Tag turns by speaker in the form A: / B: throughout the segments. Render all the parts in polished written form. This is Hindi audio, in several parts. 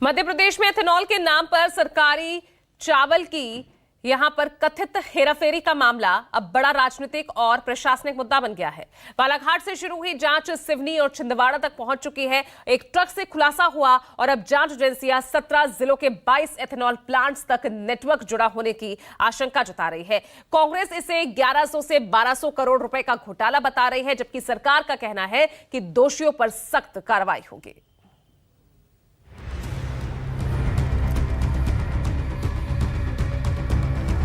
A: मध्य प्रदेश में एथेनॉल के नाम पर सरकारी चावल की यहां पर कथित हेराफेरी का मामला अब बड़ा राजनीतिक और प्रशासनिक मुद्दा बन गया है। बालाघाट से शुरू हुई जांच सिवनी और छिंदवाड़ा तक पहुंच चुकी है। एक ट्रक से खुलासा हुआ और अब जांच एजेंसियां 17 जिलों के 22 एथेनॉल प्लांट्स तक नेटवर्क जुड़ा होने की आशंका जता रही है। कांग्रेस इसे 1100 से 1200 करोड़ रुपए का घोटाला बता रही है, जबकि सरकार का कहना है कि दोषियों पर सख्त कार्रवाई होगी।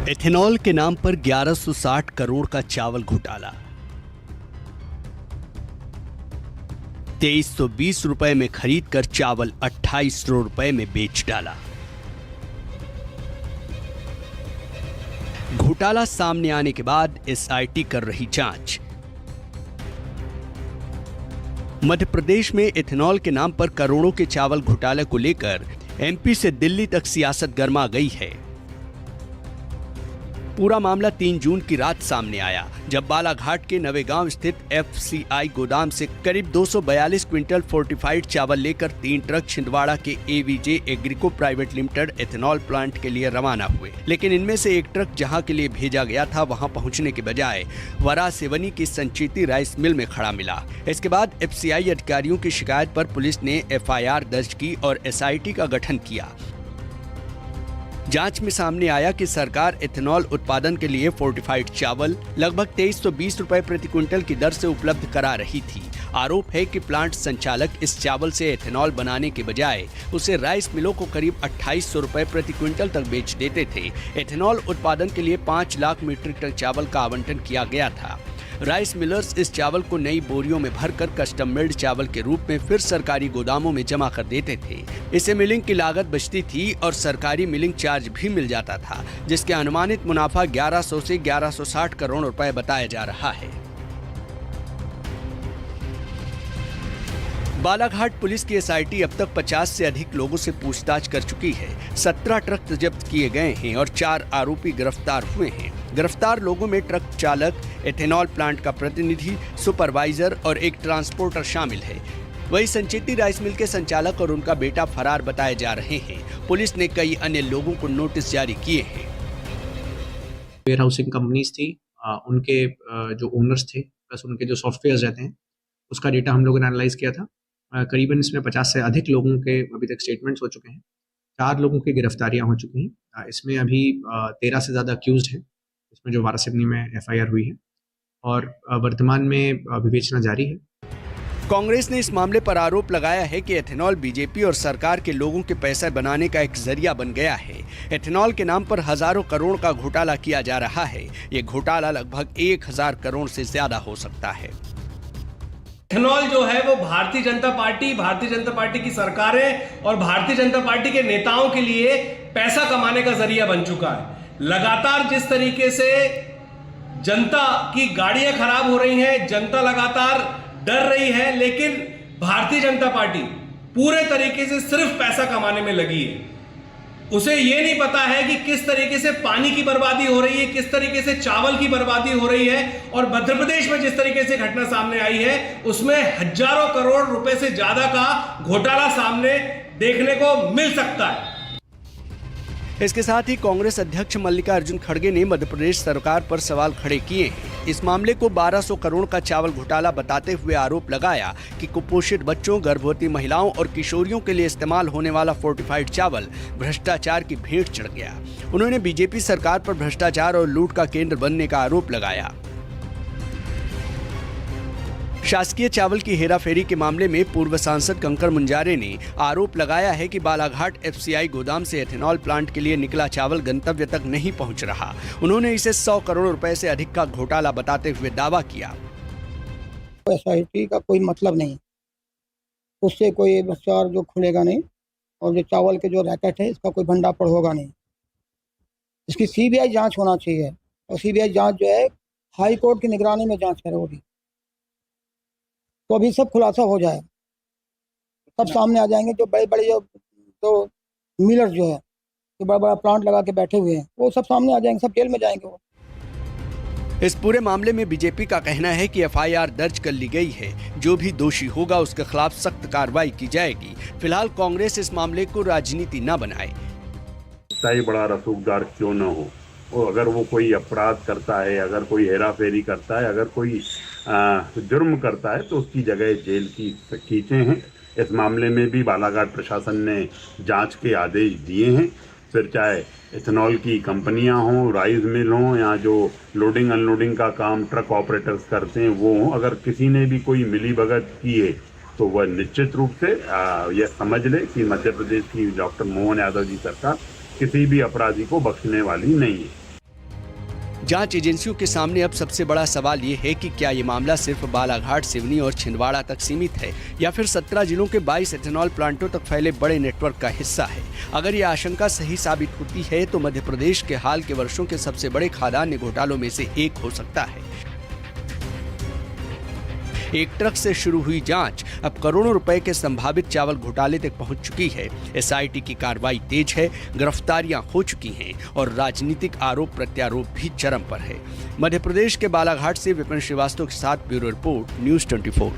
B: एथेनॉल के नाम पर 1160 करोड़ का चावल घोटाला, 2320 रुपए में खरीदकर चावल 2800 रुपए में बेच डाला। घोटाला सामने आने के बाद एसआईटी कर रही जांच। मध्य प्रदेश में एथेनॉल के नाम पर करोड़ों के चावल घोटाले को लेकर एमपी से दिल्ली तक सियासत गर्मा गई है। पूरा मामला 3 जून की रात सामने आया, जब बालाघाट के नवेगांव स्थित एफसीआई गोदाम से करीब 242 क्विंटल फोर्टिफाइड चावल लेकर 3 ट्रक छिंदवाड़ा के AVG Agrico private limited ethanol plant के लिए रवाना हुए। लेकिन इनमें से एक ट्रक जहां के लिए भेजा गया था, वहां पहुंचने के बजाय वरासिवनी की संचेती राइस मिल में खड़ा मिला। इसके बाद एफसीआई अधिकारियों की शिकायत पर पुलिस ने एफआईआर दर्ज की और एसआईटी का गठन किया। जांच में सामने आया कि सरकार एथेनॉल उत्पादन के लिए फोर्टिफाइड चावल लगभग 2320 रुपए प्रति क्विंटल की दर से उपलब्ध करा रही थी। आरोप है कि प्लांट संचालक इस चावल से एथेनॉल बनाने के बजाय उसे राइस मिलों को करीब 2800 रुपए प्रति क्विंटल तक बेच देते थे। एथेनॉल उत्पादन के लिए 5 लाख मीट्रिक टन चावल का आवंटन किया गया था। राइस मिलर्स इस चावल को नई बोरियों में भरकर कस्टम मिल्ड चावल के रूप में फिर सरकारी गोदामों में जमा कर देते थे। इससे मिलिंग की लागत बचती थी और सरकारी मिलिंग चार्ज भी मिल जाता था, जिसके अनुमानित मुनाफा 1100 से 1160 करोड़ रुपए बताया जा रहा है। बालाघाट पुलिस की एसआईटी अब तक 50 से अधिक लोगों से पूछताछ कर चुकी है। 17 ट्रक जब्त किए गए हैं और 4 आरोपी गिरफ्तार हुए हैं। गिरफ्तार लोगों में ट्रक चालक, एथेनॉल प्लांट का प्रतिनिधि, सुपरवाइजर और एक ट्रांसपोर्टर शामिल है। वही संचेती राइस मिल के संचालक और उनका बेटा फरार बताए जा रहे हैं। पुलिस ने कई अन्य लोगों को नोटिस जारी किए हैं।
C: वेयर हाउसिंग कंपनीज थी, उनके जो ओनर्स थे प्लस उनके जो सॉफ्टवेयर रहते हैं, उसका डेटा हम लोगों ने एनालाइज किया था। करीबन इसमें 50 से अधिक लोगों के अभी तक स्टेटमेंट्स हो चुके हैं। 4 लोगों की गिरफ्तारियां हो चुकी हैं। इसमें अभी 13 से ज़्यादा अक्यूज्ड हैं, इसमें जो वारासिवनी में एफआईआर हुई है और वर्तमान में विवेचना जारी है।
B: कांग्रेस ने इस मामले पर आरोप लगाया है कि एथेनॉल बीजेपी और सरकार के लोगों के पैसे बनाने का एक जरिया बन गया है। एथेनॉल के नाम पर हजारों करोड़ का घोटाला किया जा रहा है। ये घोटाला लगभग 1000 करोड़ से ज्यादा हो सकता है।
D: एथेनॉल जो है वो भारतीय जनता पार्टी की सरकारें और भारतीय जनता पार्टी के नेताओं के लिए पैसा कमाने का जरिया बन चुका है। लगातार जिस तरीके से जनता की गाड़ियां खराब हो रही हैं, जनता लगातार डर रही है, लेकिन भारतीय जनता पार्टी पूरे तरीके से सिर्फ पैसा कमाने में लगी है। उसे यह नहीं पता है कि किस तरीके से पानी की बर्बादी हो रही है, किस तरीके से चावल की बर्बादी हो रही है। और मध्य प्रदेश में जिस तरीके से घटना सामने आई है, उसमें हजारों करोड़ रुपए से ज्यादा का घोटाला सामने देखने को मिल सकता है।
B: इसके साथ ही कांग्रेस अध्यक्ष मल्लिकार्जुन खड़गे ने मध्य प्रदेश सरकार पर सवाल खड़े किए हैं। इस मामले को 1200 करोड़ का चावल घोटाला बताते हुए आरोप लगाया कि कुपोषित बच्चों, गर्भवती महिलाओं और किशोरियों के लिए इस्तेमाल होने वाला फोर्टिफाइड चावल भ्रष्टाचार की भेंट चढ़ गया। उन्होंने बीजेपी सरकार पर भ्रष्टाचार और लूट का केंद्र बनने का आरोप लगाया। शासकीय चावल की हेराफेरी के मामले में पूर्व सांसद कंकर मुंजारे ने आरोप लगाया है कि बालाघाट एफसीआई गोदाम से एथेनॉल प्लांट के लिए निकला चावल गंतव्य तक नहीं पहुंच रहा। उन्होंने इसे 100 करोड़ रुपए से अधिक का घोटाला बताते हुए दावा किया।
E: एसआईटी का कोई मतलब नहीं, उससे कोई भ्रष्टाचार जो खुलेगा नहीं और जो चावल के जो रैकेट है इसका कोई भंडाफोड़ होगा नहीं। इसकी सीबीआई जांच होना चाहिए और सीबीआई जांच जो है हाई कोर्ट की निगरानी में जांच करे होगी, तो अभी सब खुलासा हो जाए, सब सामने आ जाएंगे। जो बड़े बड़े जो मिलर्स जो है, जो बड़ा बड़ा प्लांट लगा के बैठे हुए हैं, वो सब सामने आ जाएंगे, सब जेल में जाएंगे वो।
B: इस पूरे मामले में बीजेपी का कहना है कि एफआईआर दर्ज कर ली गई है, जो भी दोषी होगा उसके खिलाफ सख्त कार्रवाई की जाएगी। फिलहाल कांग्रेस इस मामले को राजनीति न बनाए।
F: चाहे बड़ा रसूखदार क्यों न हो, अगर वो कोई अपराध करता है, अगर कोई हेरा फेरी करता है, अगर कोई जुर्म करता है, तो उसकी जगह जेल की खींचे हैं। इस मामले में भी बालाघाट प्रशासन ने जांच के आदेश दिए हैं। फिर चाहे इथेनॉल की कंपनियां हों, राइस मिल हों, या जो लोडिंग अनलोडिंग का काम ट्रक ऑपरेटर्स करते हैं वो हों, अगर किसी ने भी कोई मिलीभगत की है तो वह निश्चित रूप से यह समझ ले कि मध्य प्रदेश की डॉक्टर मोहन यादव जी सरकार किसी भी अपराधी को बख्शने वाली नहीं है।
B: जांच एजेंसियों के सामने अब सबसे बड़ा सवाल ये है कि क्या ये मामला सिर्फ बालाघाट, सिवनी और छिंदवाड़ा तक सीमित है या फिर 17 जिलों के 22 एथेनॉल प्लांटों तक फैले बड़े नेटवर्क का हिस्सा है। अगर ये आशंका सही साबित होती है तो मध्य प्रदेश के हाल के वर्षों के सबसे बड़े खाद्यान्न घोटालों में से एक हो सकता है। एक ट्रक से शुरू हुई जांच अब करोड़ों रुपए के संभावित चावल घोटाले तक पहुंच चुकी है। एसआईटी की कार्रवाई तेज है, गिरफ्तारियां हो चुकी हैं और राजनीतिक आरोप प्रत्यारोप भी चरम पर है। मध्य प्रदेश के बालाघाट से विपिन श्रीवास्तव के साथ ब्यूरो रिपोर्ट, न्यूज़ 24।